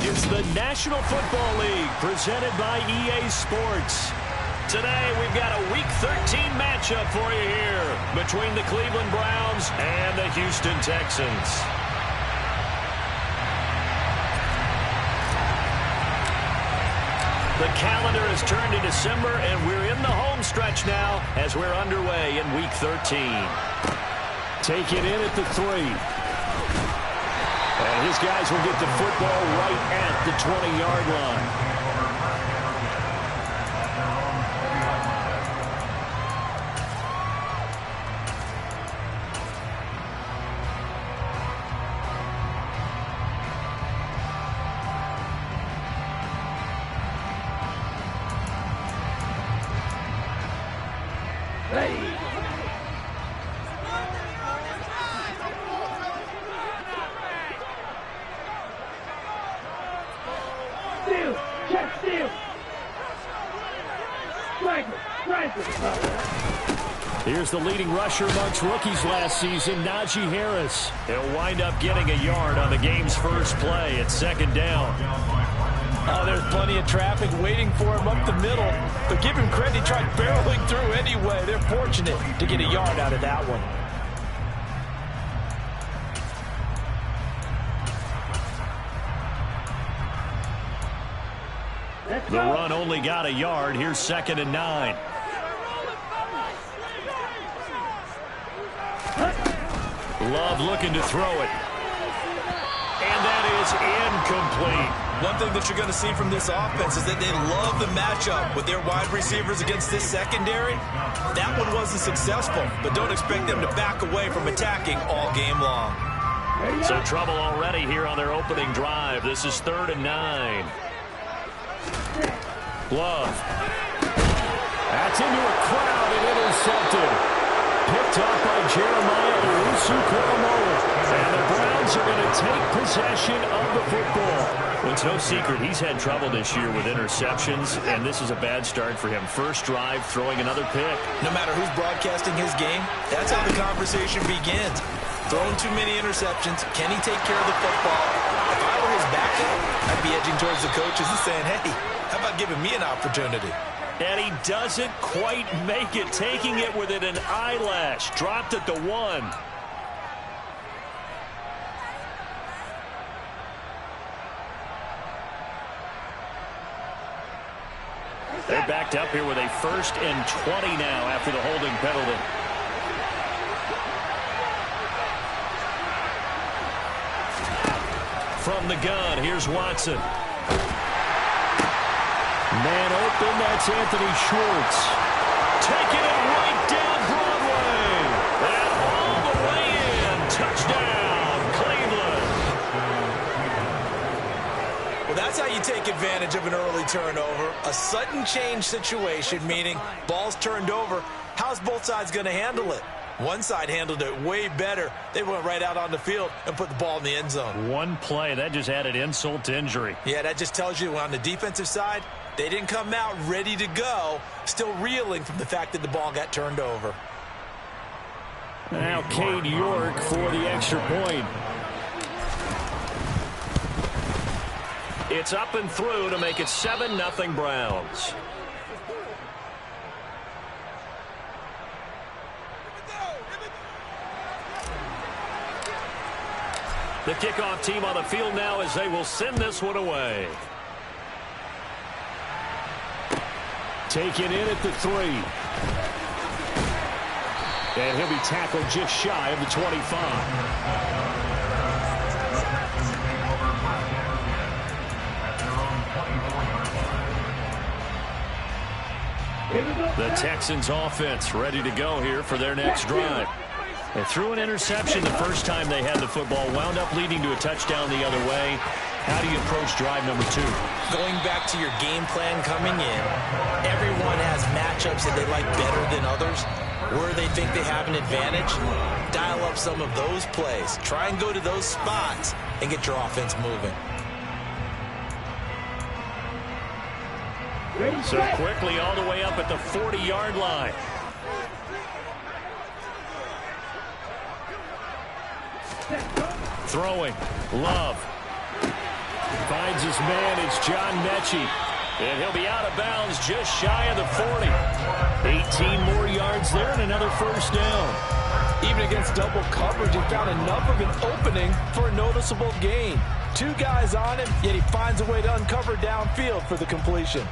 It's the National Football League presented by EA Sports. Today, we've got a Week 13 matchup for you here between the Cleveland Browns and the Houston Texans. The calendar has turned to December, and we're in the home stretch now as we're underway in Week 13. Take it in at the 3. And his guys will get the football right at the 20-yard line. Here's the leading rusher amongst rookies last season, Najee Harris. He'll wind up getting a yard on the game's first play at second down. Oh, there's plenty of traffic waiting for him up the middle. But give him credit, he tried barreling through anyway. They're fortunate to get a yard out of that one. The run only got a yard. Here's 2nd and 9. Love looking to throw it. And that is incomplete. One thing that you're going to see from this offense is that they love the matchup with their wide receivers against this secondary. That one wasn't successful, but don't expect them to back away from attacking all game long. So trouble already here on their opening drive. This is 3rd and 9. Love. That's into a crowd and intercepted. Picked off by Jeremiah Owusu-Koramoah. And the Browns are going to take possession of the football. Well, it's no secret he's had trouble this year with interceptions, and this is a bad start for him. First drive, throwing another pick. No matter who's broadcasting his game, that's how the conversation begins. Throwing too many interceptions. Can he take care of the football? If I were his backup, I'd be edging towards the coaches and saying, hey, how about giving me an opportunity? And he doesn't quite make it, taking it within an eyelash. Dropped at the 1. They're backed up here with a 1st and 20 now after the holding penalty. From the gun, here's Watson. Man open, that's Anthony Schwartz. Taking it right down Broadway. And all the way in. Touchdown, Cleveland. Well, that's how you take advantage of an early turnover. A sudden change situation, meaning ball's turned over. How's both sides going to handle it? One side handled it way better. They went right out on the field and put the ball in the end zone. One play, that just added insult to injury. Yeah, that just tells you on the defensive side, they didn't come out ready to go, still reeling from the fact that the ball got turned over. Now Cade York for the extra point. It's up and through to make it 7-0 Browns. The kickoff team on the field now as they will send this one away. Taken in at the 3. And he'll be tackled just shy of the 25. The Texans offense ready to go here for their next drive. They threw an interception the first time they had the football, wound up leading to a touchdown the other way. How do you approach drive number 2? Going back to your game plan coming in, everyone has matchups that they like better than others. Where they think they have an advantage, dial up some of those plays. Try and go to those spots and get your offense moving. So quickly all the way up at the 40-yard line. Throwing. Love. Finds his man. It's John Mechie. And he'll be out of bounds just shy of the 40. 18 more yards there and another first down. Even against double coverage, he found enough of an opening for a noticeable gain. 2 guys on him, yet he finds a way to uncover downfield for the completion.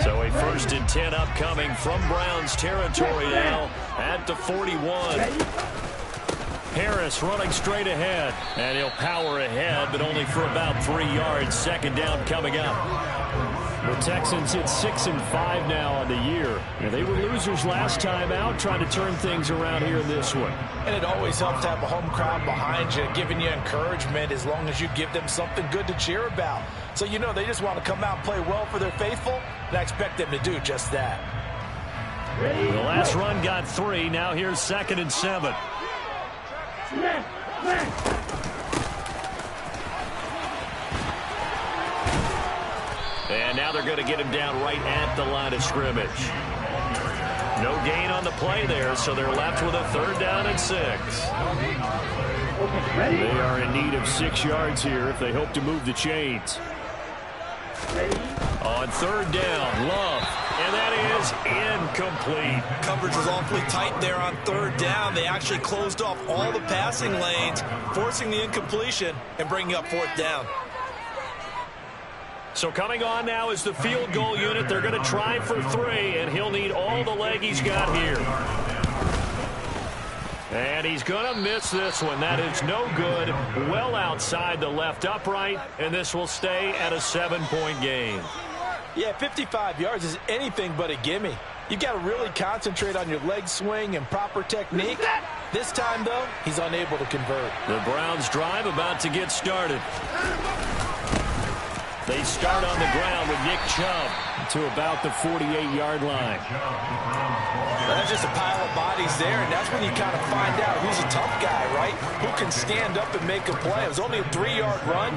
So a 1st and 10 upcoming from Browns territory now at the 41. Harris running straight ahead, and he'll power ahead, but only for about 3 yards. 2nd down coming up. The Texans hit 6-5 now on the year. They were losers last time out, trying to turn things around here in this one. And it always helps to have a home crowd behind you, giving you encouragement as long as you give them something good to cheer about. So you know they just want to come out and play well for their faithful, and I expect them to do just that. The last run got 3. Now here's 2nd and 7. And now they're going to get him down right at the line of scrimmage. No gain on the play there, so they're left with a 3rd down and 6. They are in need of 6 yards here if they hope to move the chains. On 3rd down, Love. And that is incomplete. Coverage was awfully tight there on 3rd down. They actually closed off all the passing lanes, forcing the incompletion and bringing up 4th down. So coming on now is the field goal unit. They're going to try for 3, and he'll need all the leg he's got here. And he's going to miss this one. That is no good. Well outside the left upright, and this will stay at a 7-point game. Yeah, 55 yards is anything but a gimme. You've got to really concentrate on your leg swing and proper technique. This time, though, he's unable to convert. The Browns drive about to get started. They start on the ground with Nick Chubb to about the 48-yard line. Well, that's just a pile of bodies there, and that's when you kind of find out who's a tough guy, right? Who can stand up and make a play. It was only a 3-yard run,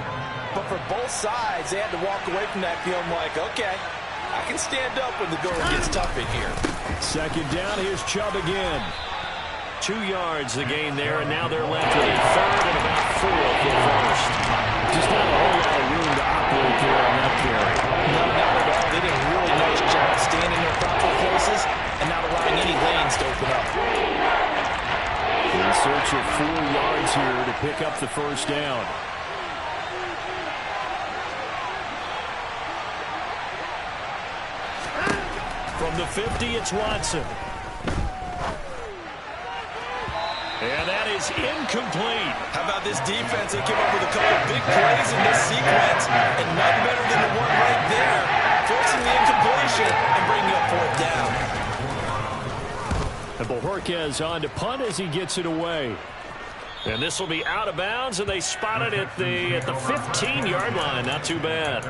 but for both sides, they had to walk away from that feeling like, okay, I can stand up when the going gets tough in here. 2nd down, here's Chubb again. 2 yards the gain there, and now they're left with a 3rd and about 4 for the 1st. Just not a whole lot of room to operate there on that carry. No, not at all. They did a really nice job staying in their proper places and not allowing any lanes to open up. In search of 4 yards here to pick up the 1st down. From the 50, it's Watson. And that is incomplete. How about this defense? They came up with a couple big plays in this sequence, and none better than the one right there, forcing the incompletion and bringing up 4th down. And Bojorquez on to punt as he gets it away. And this will be out of bounds, and they spot it at the 15-yard line. Not too bad.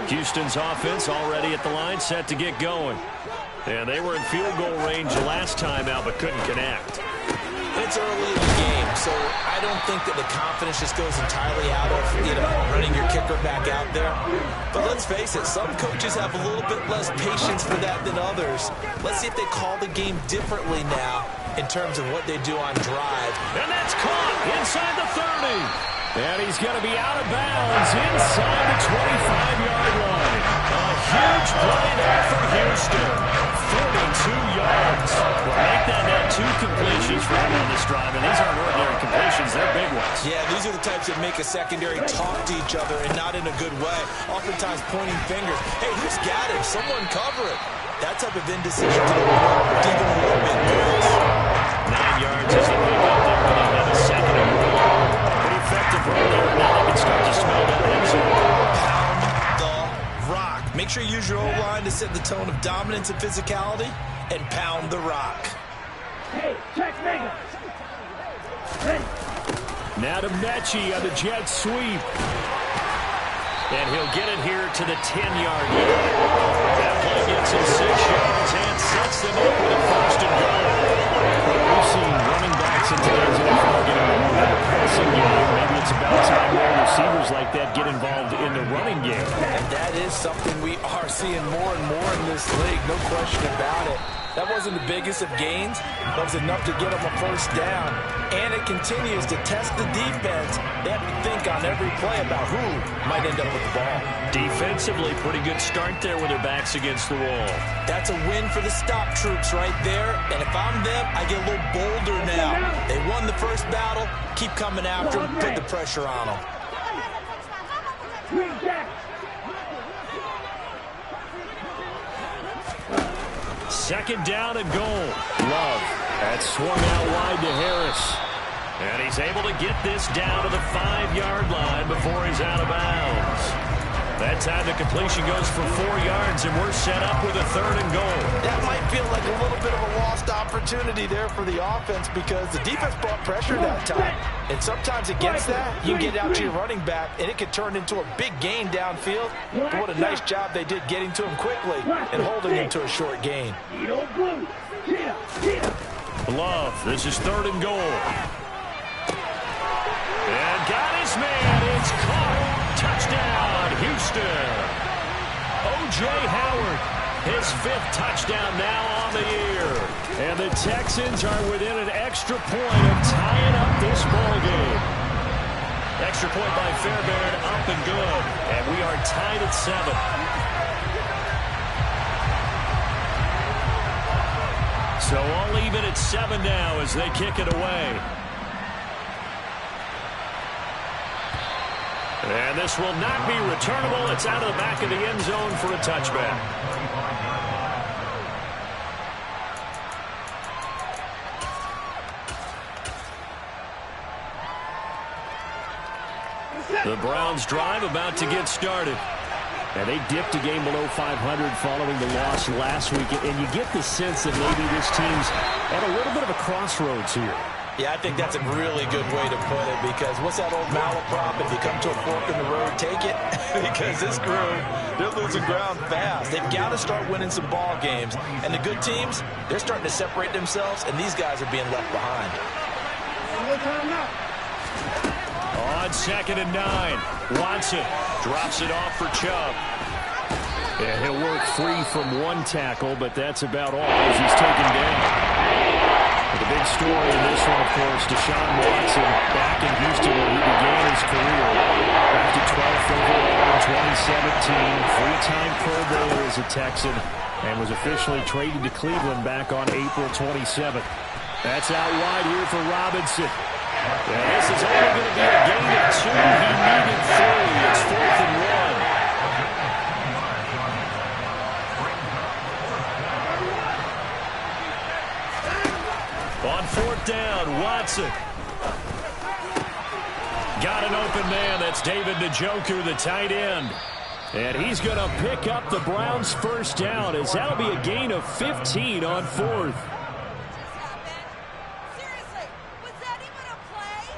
Houston's offense already at the line, set to get going. And they were in field goal range last time out, but couldn't connect. It's early in the game, so I don't think that the confidence just goes entirely out of, running your kicker back out there. But let's face it, some coaches have a little bit less patience for that than others. Let's see if they call the game differently now in terms of what they do on drive. And that's caught inside the 30. And he's going to be out of bounds inside the 25-yard line. A huge play there for Houston. 42 yards. Well, make that now 2 completions for him on this drive. And these aren't ordinary completions. They're big ones. Yeah, these are the types that make a secondary talk to each other and not in a good way. Oftentimes pointing fingers. Hey, who's got it? Someone cover it. That type of indecision to the ball, even a little bit close. 9 yards as they pick up there. And they have a 2nd and 1. Effective run there. Now they can start to smell that end zone. Pound the rock. Make sure you use your O-line to set the tone of dominance and physicality, and pound the rock. Hey, check me. Hey. Now to Mechie on the jet sweep. And he'll get it here to the 10-yard line. That play gets him 6 yards and sets them up with a 1st and goal. We've seen running backs in today's NFL get involved in the passing game. Maybe it's about time more receivers like that get involved in the running game. And that is something we are seeing more and more in this league, no question about it. That wasn't the biggest of gains. That was enough to get them a first down. And it continues to test the defense. They have to think on every play about who might end up with the ball. Defensively, pretty good start there with their backs against the wall. That's a win for the stop troops right there. And if I'm them, I get a little bolder now. They won the first battle. Keep coming after them. Put the pressure on them. Second down and goal. Love. That's swung out wide to Harris. And he's able to get this down to the 5-yard line before he's out of bounds. That time the completion goes for 4 yards, and we're set up with a third and goal. That might feel like a little bit of a lost opportunity there for the offense because the defense brought pressure that time. And sometimes against that, you get out to your running back, and it could turn into a big gain downfield. But what a nice job they did getting to him quickly and holding him to a short gain. Love, this is third and goal. And got his man. It's caught. Touchdown, Houston. O.J. Howard, his 5th touchdown now on the year. And the Texans are within an extra point of tying up this ball game. Extra point by Fairbairn, up and good. And we are tied at 7. So all even at 7 now as they kick it away. And this will not be returnable. It's out of the back of the end zone for a touchback. The Browns drive about to get started. And they dipped a game below 500 following the loss last week. And you get the sense that maybe this team's at a little bit of a crossroads here. Yeah, I think that's a really good way to put it because what's that old malaprop? If you come to a fork in the road, take it. Because this group, they're losing ground fast. They've got to start winning some ball games. And the good teams, they're starting to separate themselves, and these guys are being left behind. On 2nd and 9, Watson drops it off for Chubb. And he'll work free from one tackle, but that's about all as he's taken down. The big story in this one, of course, Deshaun Watson back in Houston where he began his career. Drafted 12th overall in 2017, three-time Pro Bowler as a Texan, and was officially traded to Cleveland back on April 27th. That's out wide here for Robinson. And this is only going to be a gain of 2. He needed 3. It's 4th and 1. On 4th down, Watson. Got an open man. That's David Njoku, the tight end. And he's going to pick up the Browns' first down as that'll be a gain of 15 on 4th. Seriously, was that even a play?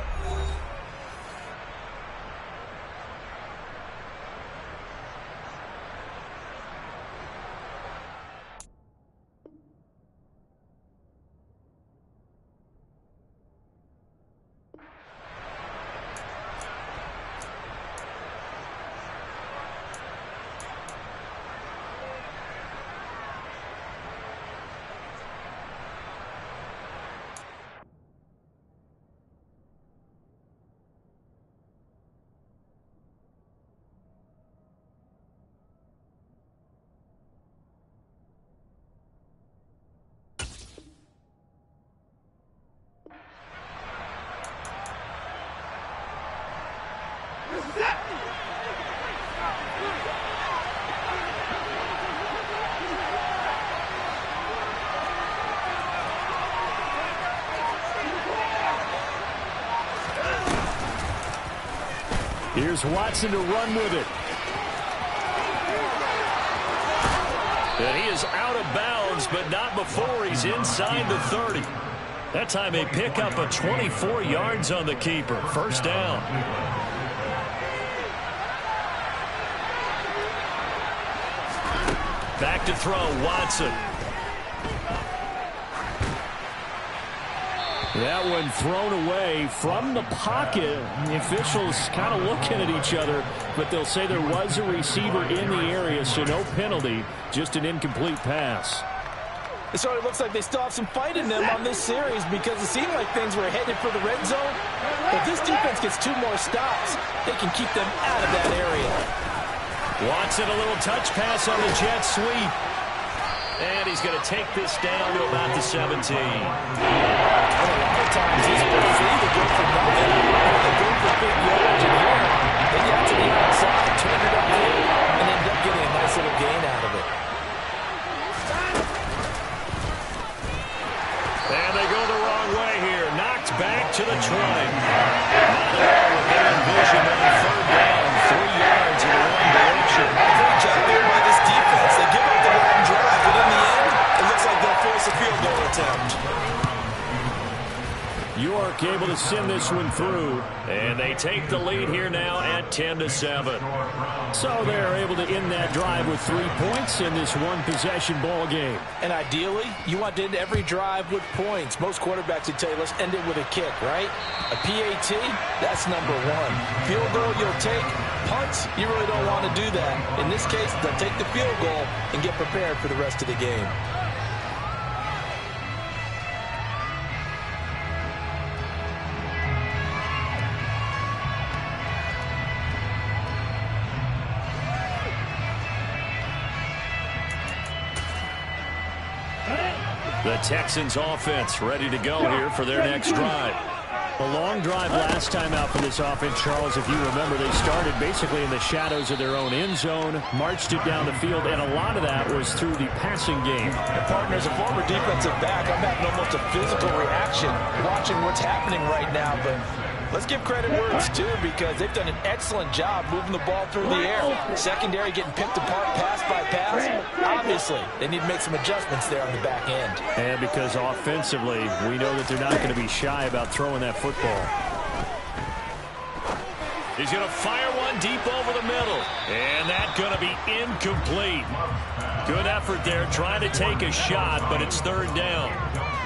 Here's Watson to run with it. And he is out of bounds, but not before he's inside the 30. That time they pick up a 24 yards on the keeper. First down. Back to throw, Watson. That one thrown away from the pocket. The officials kind of looking at each other, but they'll say there was a receiver in the area, so no penalty, just an incomplete pass. It sort of looks like they still have some fight in them on this series because it seemed like things were headed for the red zone. If this defense gets 2 more stops, they can keep them out of that area. Watson, a little touch pass on the jet sweep. And he's going to take this down to about the 17. A lot of times these plays either go for nothing or they go for big yards. And here, they got to the outside, turned it up there, and ended up getting a nice little gain out of it. And they go the wrong way here. Knocked back to the 20. Not at all what they envisioned on 3rd down. 3 yards in the wrong direction. Great job here by this defense. They give up the long drive, but in the end, it looks like they'll force a field goal attempt. York able to send this one through, and they take the lead here now at 10-7. So they're able to end that drive with 3 points in this one-possession ball game. And ideally, you want to end every drive with points. Most quarterbacks would tell you, let's end it with a kick, right? A PAT, that's number 1. Field goal you'll take. Punts, you really don't want to do that. In this case, they'll take the field goal and get prepared for the rest of the game. The Texans offense ready to go here for their next drive. A long drive last time out for this offense, Charles. If you remember, they started basically in the shadows of their own end zone, marched it down the field, and a lot of that was through the passing game. And partner, as a former defensive back, I'm having almost a physical reaction watching what's happening right now, but let's give credit where it's due because they've done an excellent job moving the ball through the air. Secondary getting picked apart pass by pass. Obviously, they need to make some adjustments there on the back end. And because offensively, we know that they're not going to be shy about throwing that football. He's going to fire one deep over the middle. And that's going to be incomplete. Good effort there trying to take a shot, but it's 3rd down.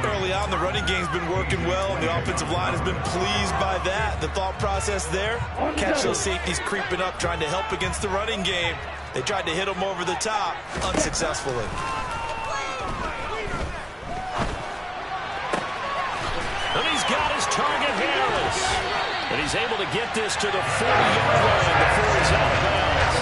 Early on, the running game's been working well, and the offensive line has been pleased by that. The thought process there, catch those safeties creeping up, trying to help against the running game. They tried to hit them over the top, unsuccessfully. And he's got his target, Harris. And he's able to get this to the 40-yard line before he's out of bounds.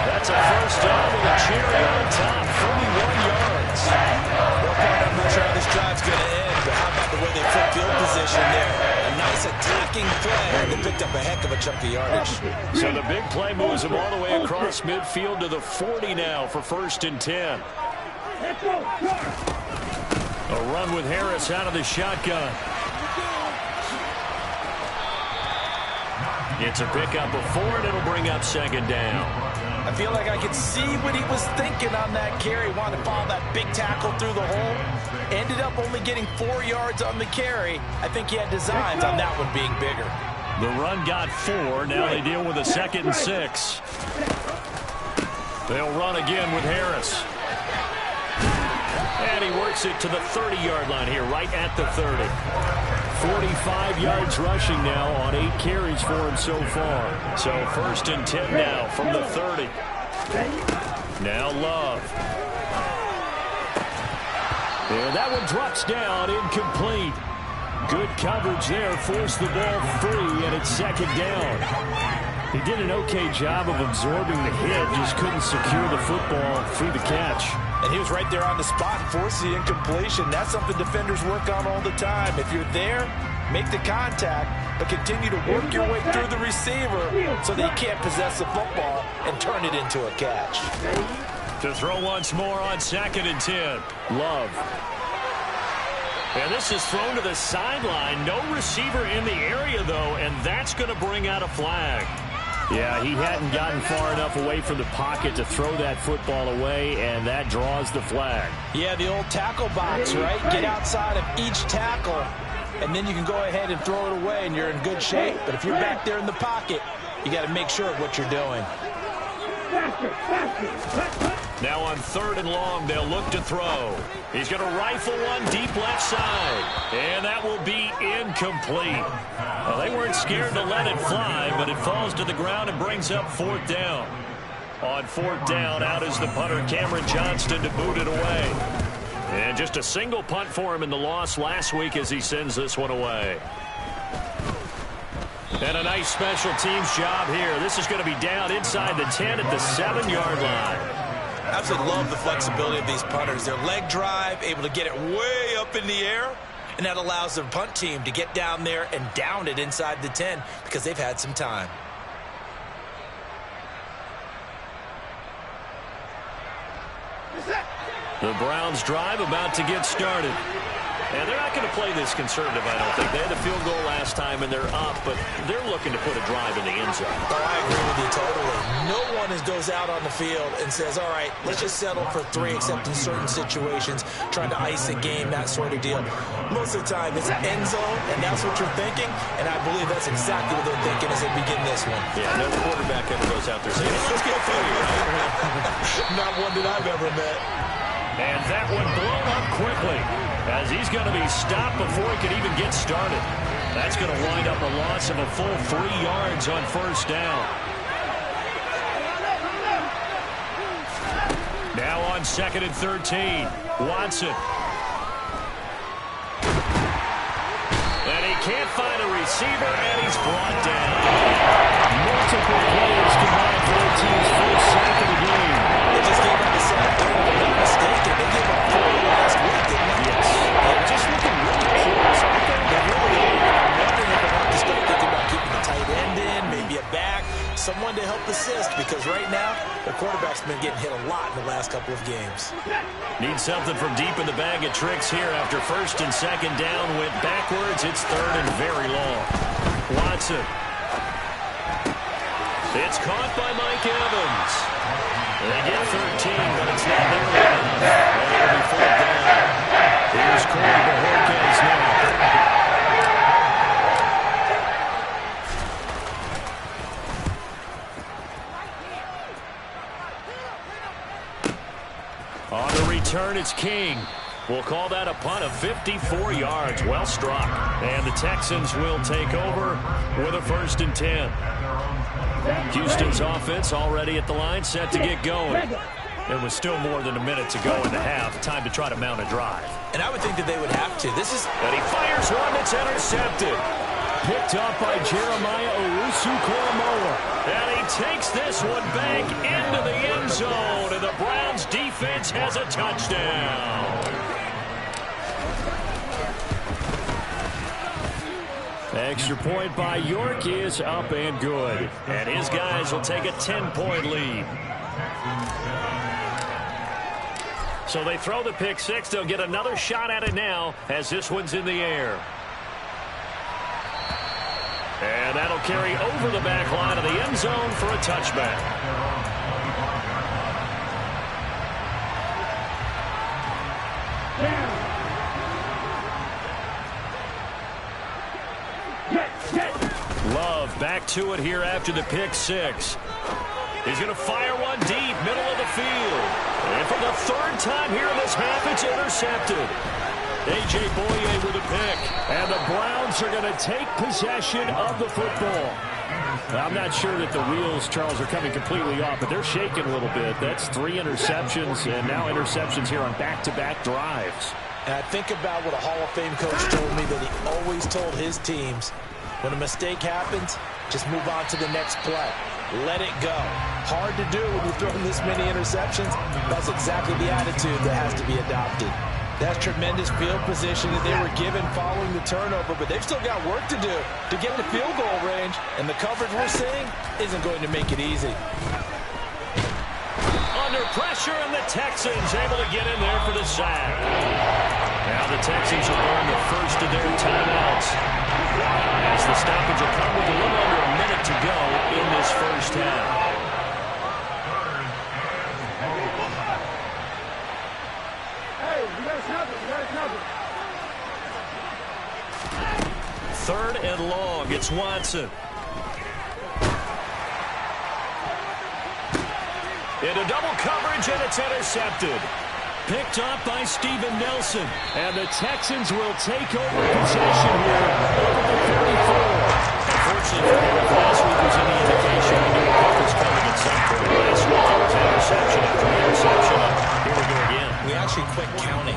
That's a first down with a cherry on top, 41 yards. I'm not sure how this drive's going to end, but how about the way they flip field position there? A nice attacking play, and they picked up a heck of a chunk of yardage. So the big play moves them all the way across midfield to the 40 now for 1st and 10. A run with Harris out of the shotgun. It's a pickup of 4, and it'll bring up 2nd down. I feel like I could see what he was thinking on that carry. Wanted to follow that big tackle through the hole. Ended up only getting 4 yards on the carry. I think he had designs on that one being bigger. The run got 4. Now they deal with a 2nd and 6. They'll run again with Harris. And he works it to the 30-yard line here, right at the 30. 45 yards rushing now on 8 carries for him so far. So 1st and 10 now from the 30. Now Love. And that one drops down, incomplete. Good coverage there, forced the ball free, and it's 2nd down. He did an okay job of absorbing the hit, just couldn't secure the football through the catch. And he was right there on the spot, forced the incompletion. That's something defenders work on all the time. If you're there, make the contact, but continue to work your way through the receiver so that you can't possess the football and turn it into a catch. To throw once more on 2nd and 10. Love. And this is thrown to the sideline. No receiver in the area, though, and that's going to bring out a flag. Yeah, he hadn't gotten far enough away from the pocket to throw that football away, and that draws the flag. Yeah, the old tackle box, right? Get outside of each tackle, and then you can go ahead and throw it away, and you're in good shape. But if you're back there in the pocket, you got to make sure of what you're doing. Now on 3rd and long, they'll look to throw. He's going to rifle one deep left side, and that will be incomplete. Well, they weren't scared to let it fly, but it falls to the ground and brings up 4th down. On 4th down, out is the punter, Cameron Johnston, to boot it away. And just a single punt for him in the loss last week as he sends this one away. And a nice special teams job here. This is going to be down inside the 10 at the 7-yard line. Absolutely love the flexibility of these punters. Their leg drive, able to get it way up in the air, and that allows their punt team to get down there and down it inside the 10 because they've had some time. The Browns drive about to get started. And they're not going to play this conservative, I don't think. They had a field goal last time, and they're up, but they're looking to put a drive in the end zone. Oh, I agree with you totally. No one goes out on the field and says, all right, let's just settle for 3, except in certain situations, trying to ice a game, that sort of deal. Most of the time, it's end zone, and that's what you're thinking, and I believe that's exactly what they're thinking as they begin this one. Yeah, no quarterback ever goes out there saying, let's get a failure, right? Not one that I've ever met. And that one blown up quickly as he's going to be stopped before he can even get started. That's going to wind up a loss of a full 3 yards on first down. Now on 2nd and 13, Watson. And he can't find a receiver, and he's brought down. Multiple players combined for the team's first sack of the game. They just gave up the sack. If I'm not mistaken, they gave up 4 last week, didn't they? Yes. They're just looking really close. They really are. I'm wondering if they're going to start thinking about keeping the tight end in, maybe a back, someone to help assist, because right now, the quarterback's been getting hit a lot in the last couple of games. Need something from deep in the bag of tricks here after 1st and 2nd down. Went backwards. It's 3rd and very long. Watson. It's caught by Mike Evans. They get 13, but it's not there long. And it'll be 4th down. Here's Corey Bojorquez now. On the return, it's King. We'll call that a punt of 54 yards. Well struck. And the Texans will take over with a 1st and 10. Houston's offense already at the line, set to get going. It was still more than a minute to go in the half. Time to try to mount a drive. And I would think that they would have to. And he fires one that's intercepted. Picked up by Jeremiah Owusu-Koramoah. And he takes this one back into the end zone. And the Browns defense has a touchdown. Extra point by York is up and good. And his guys will take a 10-point lead. So they throw the pick six. They'll get another shot at it now as this one's in the air. And that'll carry over the back line of the end zone for a touchback. Love back to it here after the pick six. He's going to fire one deep, middle of the field. And for the 3rd time here in this half, it's intercepted. A.J. Boye with a pick. And the Browns are going to take possession of the football. I'm not sure that the wheels, Charles, are coming completely off, but they're shaking a little bit. That's 3 interceptions, and now interceptions here on back-to-back drives. And I think about what a Hall of Fame coach told me, that he always told his teams, when a mistake happens, just move on to the next play. Let it go. Hard to do when you're throwing this many interceptions. That's exactly the attitude that has to be adopted. That's tremendous field position that they were given following the turnover, but they've still got work to do to get the field goal range, and the coverage we're seeing isn't going to make it easy. Under pressure, and the Texans able to get in there for the sack. Now the Texans will burn the first of their timeouts, as the stoppage will come with a little under a minute to go in this first half. Third and long, it's Watson. Into double coverage, and it's intercepted. Picked up by Steven Nelson. And the Texans will take over possession here over the 34. Unfortunately for him, if last week was any indication, he knew a pick was coming at some point. Last week there was interception after interception. Here we go again. We actually actually quit counting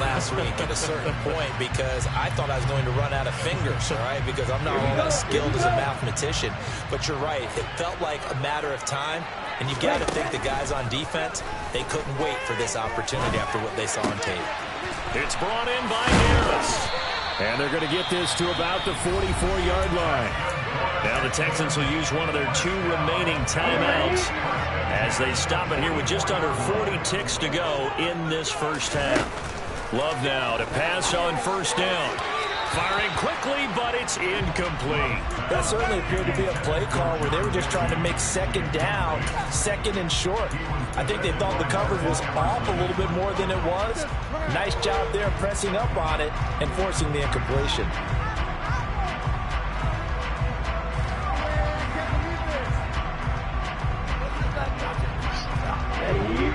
last week at a certain point because I thought I was going to run out of fingers, all right, because I'm not all that skilled as a mathematician. But you're right. It felt like a matter of time, and you've got to think the guys on defense, they couldn't wait for this opportunity after what they saw on tape. It's brought in by Harris. And they're going to get this to about the 44-yard line. Now the Texans will use one of their 2 remaining timeouts as they stop it here with just under 40 ticks to go in this first half. Love now to pass on first down. Firing quickly, but it's incomplete. That certainly appeared to be a play call where they were just trying to make second down, second and short. I think they thought the coverage was off a little bit more than it was. Nice job there pressing up on it and forcing the incompletion.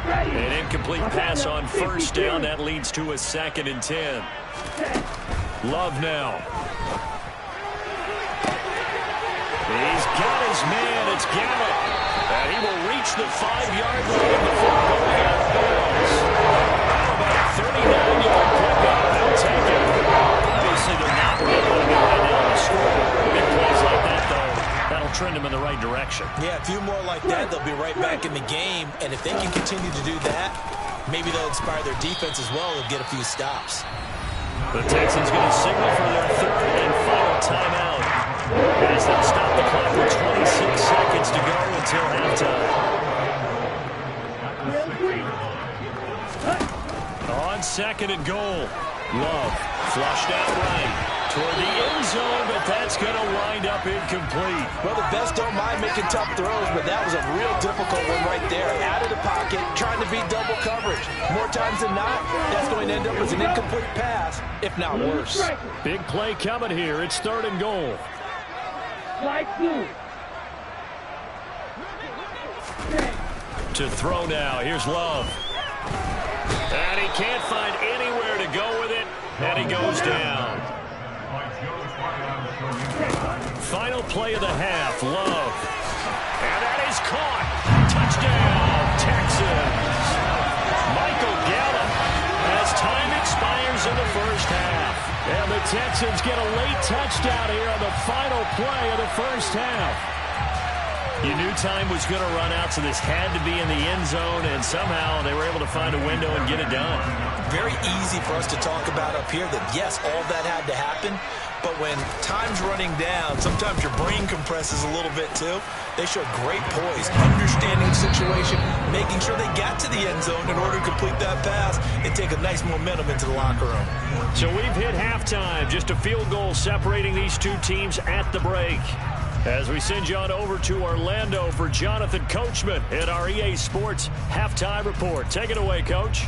An incomplete pass on first down. That leads to a 2nd and 10. Love now. He's got his man. It's Gallup. And he will reach the 5-yard line before going out of bounds. How about a 39-yard pickup? They'll take it. Obviously, they're not where they want to be right now on the scoreboard. Big plays like that, though, that'll trend them in the right direction. Yeah, a few more like that, they'll be right back in the game. And if they can continue to do that, maybe they'll inspire their defense as well. They'll get a few stops. The Texans going to signal for their 3rd and final timeout as they'll stop the clock with 26 seconds to go until halftime. On 2nd and goal, Love flushed out right toward the end zone, but that's going to wind up incomplete. Well, the best don't mind making tough throws, but that was a real difficult one right there. Out of the pocket, trying to beat double coverage. More times than not, that's going to end up as an incomplete pass, if not worse. Big play coming here. It's 3rd and goal. To throw now. Here's Love. And he can't find anywhere to go with it, and he goes down. Final play of the half, Love. And that is caught. Touchdown, Texans. Michael Gallup as time expires in the first half. And the Texans get a late touchdown here on the final play of the first half. You knew time was going to run out, so this had to be in the end zone, and somehow they were able to find a window and get it done. Very easy for us to talk about up here that, yes, all that had to happen, but when time's running down, sometimes your brain compresses a little bit too. They showed great poise, understanding the situation, making sure they got to the end zone in order to complete that pass and take a nice momentum into the locker room. So we've hit halftime, just a field goal separating these 2 teams at the break. As we send you on over to Orlando for Jonathan Coachman in our EA Sports Halftime Report. Take it away, Coach.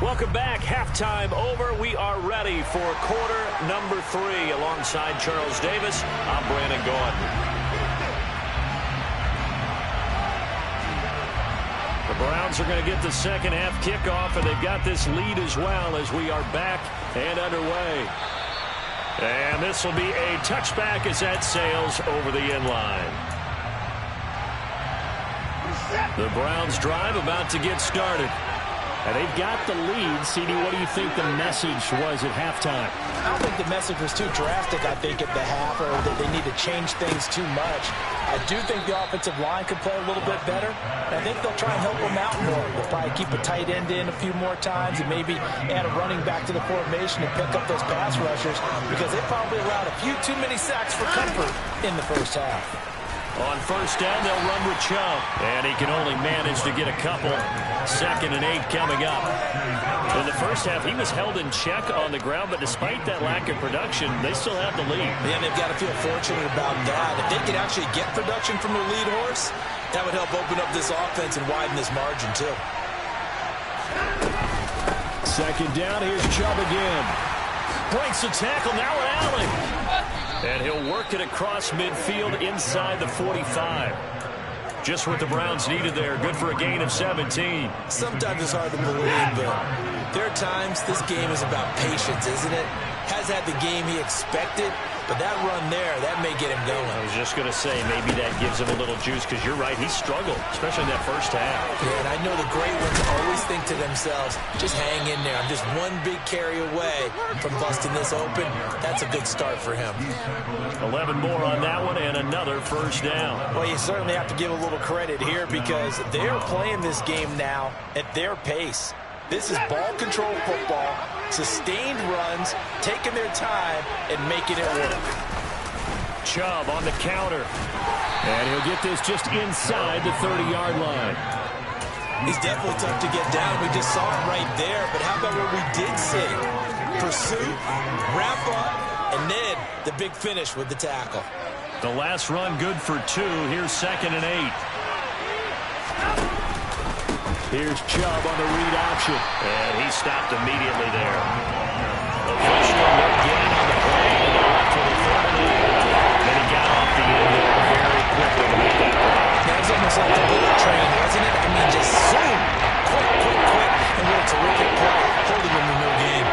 Welcome back. Halftime over. We are ready for quarter number 3. Alongside Charles Davis, I'm Brandon Gaudin. The Browns are going to get the second half kickoff, and they've got this lead as well as we are back and underway. And this will be a touchback as that sails over the end line. The Browns drive about to get started. And they've got the lead. CD, what do you think the message was at halftime? I don't think the message was too drastic, I think, at the half, or that they need to change things too much. I do think the offensive line could play a little bit better. And I think they'll try and help them out more. They'll probably keep a tight end in a few more times and maybe add a running back to the formation and pick up those pass rushers because they probably allowed a few too many sacks for comfort in the first half. On first down, they'll run with Chubb. And he can only manage to get a couple. 2nd and 8 coming up. In the first half, he was held in check on the ground, but despite that lack of production, they still have the lead. Yeah, they've got to feel fortunate about that. If they could actually get production from their lead horse, that would help open up this offense and widen this margin, too. 2nd down, here's Chubb again. Breaks the tackle, now an alley. And he'll work it across midfield inside the 45. Just what the Browns needed there. Good for a gain of 17. Sometimes it's hard to believe, but there are times this game is about patience, isn't it? Has had the game he expected, but that run there, that may get him going. I was just going to say, maybe that gives him a little juice, because you're right, he struggled, especially in that first half. Yeah, and I know the great ones always think to themselves, just hang in there. I'm just one big carry away from busting this open. That's a good start for him. 11 more on that one, and another first down. Well, you certainly have to give a little credit here because they're playing this game now at their pace. This is ball control football, sustained runs, taking their time, and making it work. Chubb on the counter. And he'll get this just inside the 30-yard line. He's definitely tough to get down. We just saw it right there. But how about what we did see? Pursuit, wrap up, and then the big finish with the tackle. The last run good for 2. Here's 2nd and 8. Here's Chubb on the read option. And he stopped immediately there. The first one again on the play. And he got off the end there very quickly to make that play. That was almost like the bullet train, wasn't it? I mean, just zoom. Quick. And what a terrific play. Holding him in no game.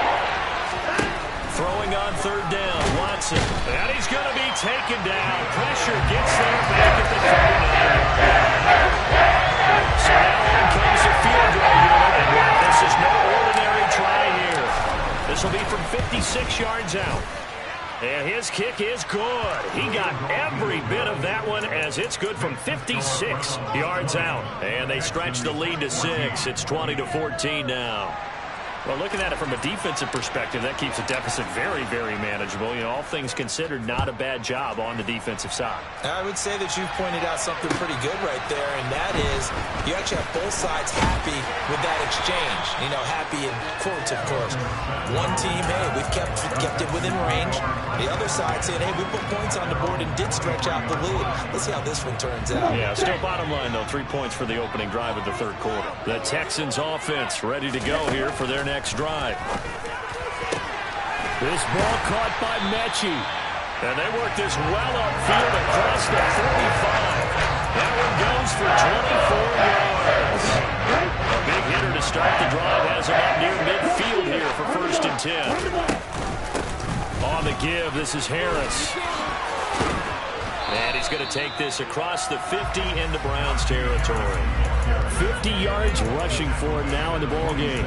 Throwing on 3rd down. Watson. And he's going to be taken down. Pressure gets there back at the 39. So now in comes the field goal unit, and this is no ordinary try here. This will be from 56 yards out. And his kick is good. He got every bit of that one as it's good from 56 yards out. And they stretch the lead to 6. It's 20-14 now. Well, looking at it from a defensive perspective, that keeps the deficit very, very manageable. You know, all things considered, not a bad job on the defensive side. I would say that you've pointed out something pretty good right there, and that is you actually have both sides happy with that exchange. You know, happy in quotes, of course. One team, hey, we've kept it within range. The other side saying, hey, we put points on the board and did stretch out the lead. Let's see how this one turns out. Yeah, still bottom line, though, 3 points for the opening drive of the 3rd quarter. The Texans offense ready to go here for their next drive. This ball caught by Mechie. And they work this well upfield across the 45. That one goes for 24 yards. A big hitter to start the drive has him up near midfield here for 1st and 10. On the give, this is Harris. And he's going to take this across the 50 into Browns territory. 50 yards rushing for him now in the ball game.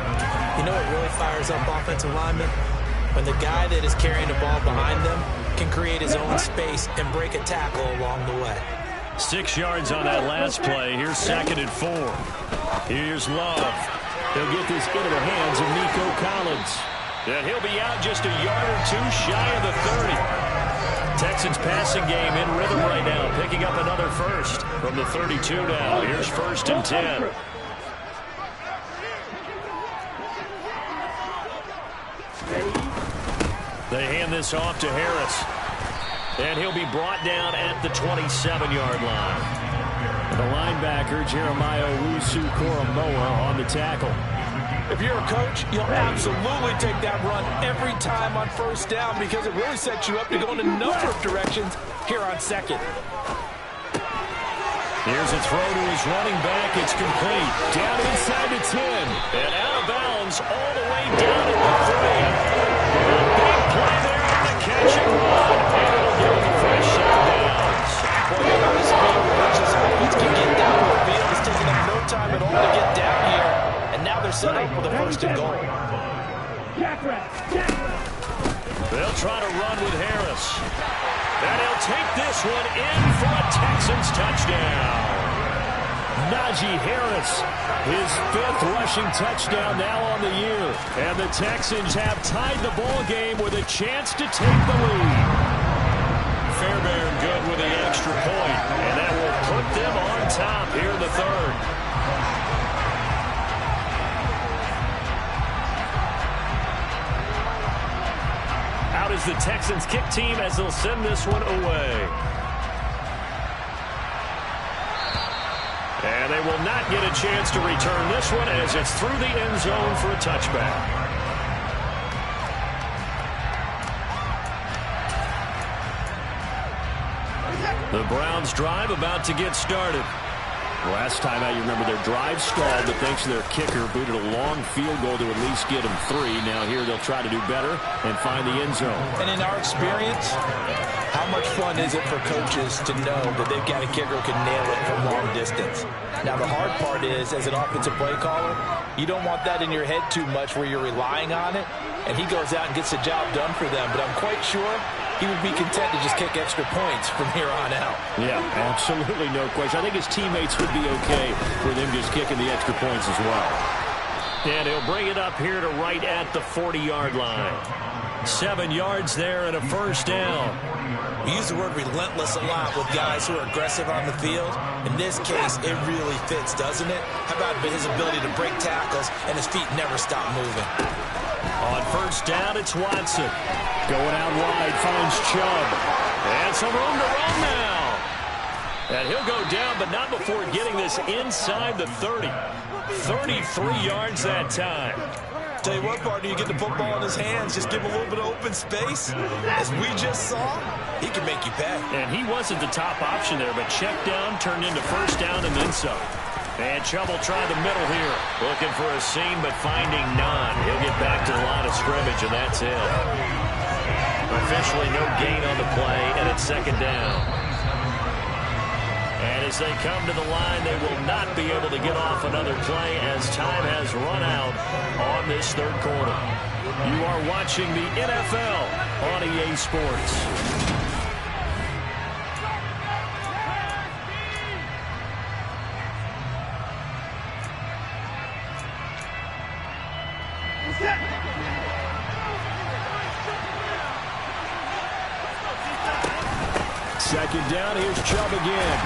You know what really fires up offensive linemen? When the guy that is carrying the ball behind them can create his own space and break a tackle along the way. 6 yards on that last play. Here's 2nd and 4. Here's Love. He'll get this into the hands of Nico Collins. And he'll be out just a yard or 2 shy of the 30. Texans passing game in rhythm right now, picking up another first from the 32 now. Here's 1st and 10. They hand this off to Harris. And he'll be brought down at the 27-yard line. And the linebacker, Jeremiah Owusu-Koramoah, on the tackle. If you're a coach, you'll absolutely take that run every time on 1st down because it really sets you up to go in a number of directions here on 2nd. Here's a throw to his running back. It's complete. Down inside the 10. And out of bounds all the way down at the 3. A big play there on the catch and run. And it'll give him a fresh set of downs. Boy, you know, this Rangers offense can get down the field. It's taking them no time at all to get down here. And now they're set up with a 1st and goal. They'll try to run with Harris. And he'll take this one in for a Texans touchdown. Najee Harris, his 5th rushing touchdown now on the year. And the Texans have tied the ball game with a chance to take the lead. Fairbairn good with the extra point. And that will put them on top here in the 3rd. Out is the Texans kick team as they'll send this one away. And they will not get a chance to return this one as it's through the end zone for a touchback. The Browns drive about to get started. Last time out, you remember their drive stalled, but thanks to their kicker, booted a long field goal to at least get them 3. Now here they'll try to do better and find the end zone. And in our experience, how much fun is it for coaches to know that they've got a kicker who can nail it from long distance? Now the hard part is, as an offensive play caller, you don't want that in your head too much where you're relying on it, and he goes out and gets the job done for them. But I'm quite sure he would be content to just kick extra points from here on out. Yeah, absolutely no question. I think his teammates would be okay with him just kicking the extra points as well. And he'll bring it up here to right at the 40-yard line. 7 yards there and a first down. We use the word relentless a lot with guys who are aggressive on the field. In this case, it really fits, doesn't it? How about his ability to break tackles and his feet never stop moving? On first down, it's Watson. Going out wide, finds Chubb. And some room to run now. And he'll go down, but not before getting this inside the 30. 33 yards that time. Tell you what, partner, you get the football in his hands, just give him a little bit of open space. As we just saw, he can make you pay. And he wasn't the top option there, but check down turned into first down and then some. And Chubb will try the middle here. Looking for a seam, but finding none. He'll get back to the line of scrimmage, and that's it. Officially no gain on the play, and it's second down. And as they come to the line, they will not be able to get off another play as time has run out on this third quarter. You are watching the NFL on EA Sports. Second down, here's Chubb again.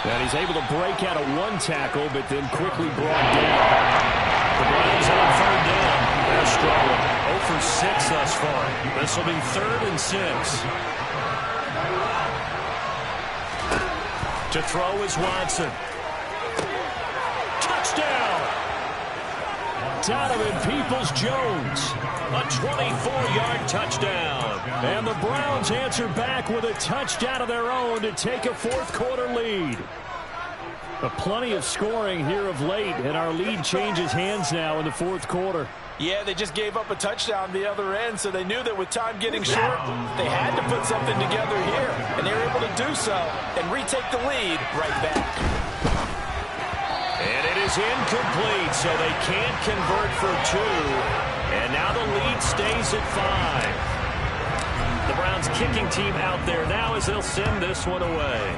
And he's able to break out of one tackle, but then quickly brought down. The Browns on third down. They're struggling. 0 for 6 thus far. This will be 3rd and 6. To throw is Watson. Touchdown! Donovan Peoples-Jones. A 24-yard touchdown. And the Browns answer back with a touchdown of their own to take a fourth-quarter lead. Plenty of scoring here of late, and our lead changes hands now in the fourth quarter. Yeah, they just gave up a touchdown the other end, so they knew that with time getting short, they had to put something together here. And they were able to do so and retake the lead right back. And it is incomplete, so they can't convert for 2. And now the lead stays at 5. The Browns kicking team out there now as they'll send this one away.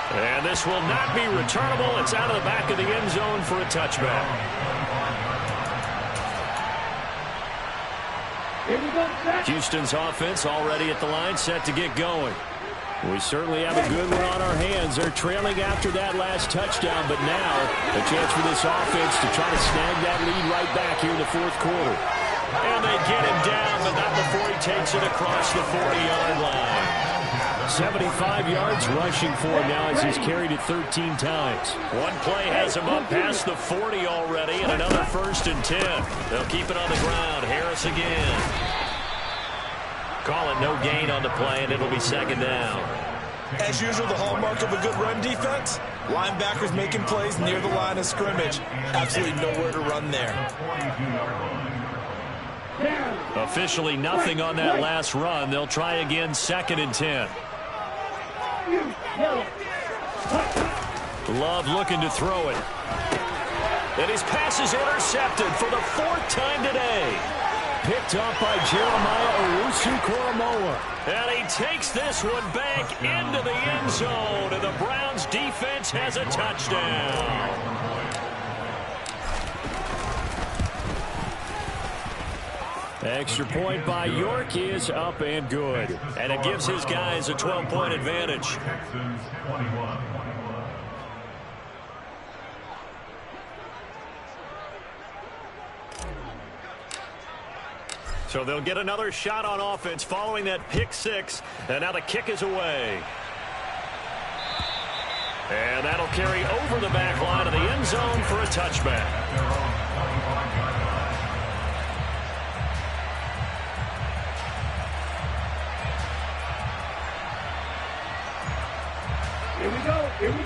And this will not be returnable. It's out of the back of the end zone for a touchback. Houston's offense already at the line, set to get going. We certainly have a good one on our hands. They're trailing after that last touchdown, but now a chance for this offense to try to snag that lead right back here in the fourth quarter. And they get him down, but not before he takes it across the 40-yard line. 75 yards rushing for him now as he's carried it 13 times. One play has him up past the 40 already, and another 1st and 10. They'll keep it on the ground. Harris again. Call it no gain on the play, and it'll be second down. As usual, the hallmark of a good run defense, linebackers making plays near the line of scrimmage. Absolutely nowhere to run there. Officially nothing on that last run. They'll try again, 2nd and 10. Love looking to throw it. And his pass is intercepted for the 4th time today. Picked up by Jeremiah Owusu-Koramoah. And he takes this one back into the end zone. And the Browns defense has a touchdown. Extra point by York is up and good. And it gives his guys a 12-point advantage. So they'll get another shot on offense following that pick 6. And now the kick is away. And that'll carry over the back line of the end zone for a touchback.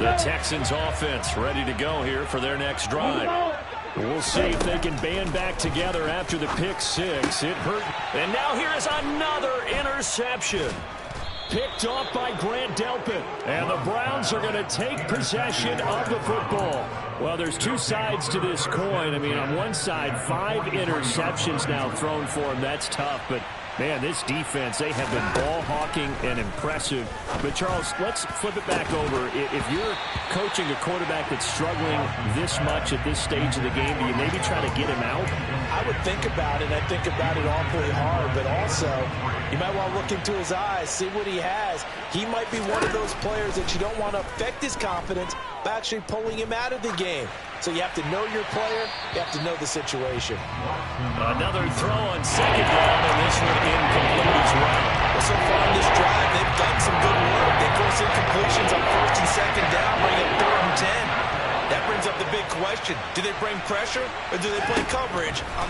The Texans offense ready to go here for their next drive. We'll see if they can band back together after the pick six. It hurt. And now here is another interception. Picked off by Grant Delpit. And the Browns are going to take possession of the football. Well, there's two sides to this coin. I mean, on one side, 5 interceptions now thrown for him. That's tough, but man, this defense, they have been ball hawking and impressive. But, Charles, let's flip it back over. If you're coaching a quarterback that's struggling this much at this stage of the game, do you maybe try to get him out? I would think about it. I think about it awfully hard, but also you might want to look into his eyes, see what he has. He might be one of those players that you don't want to affect his confidence by actually pulling him out of the game. So you have to know your player. You have to know the situation. Another throw on second down, and this one incomplete as well. Well, so far in this drive, they've done some good work. They force incompletions on first and second down, bring up 3rd and 10. That brings up the big question. Do they bring pressure or do they play coverage on this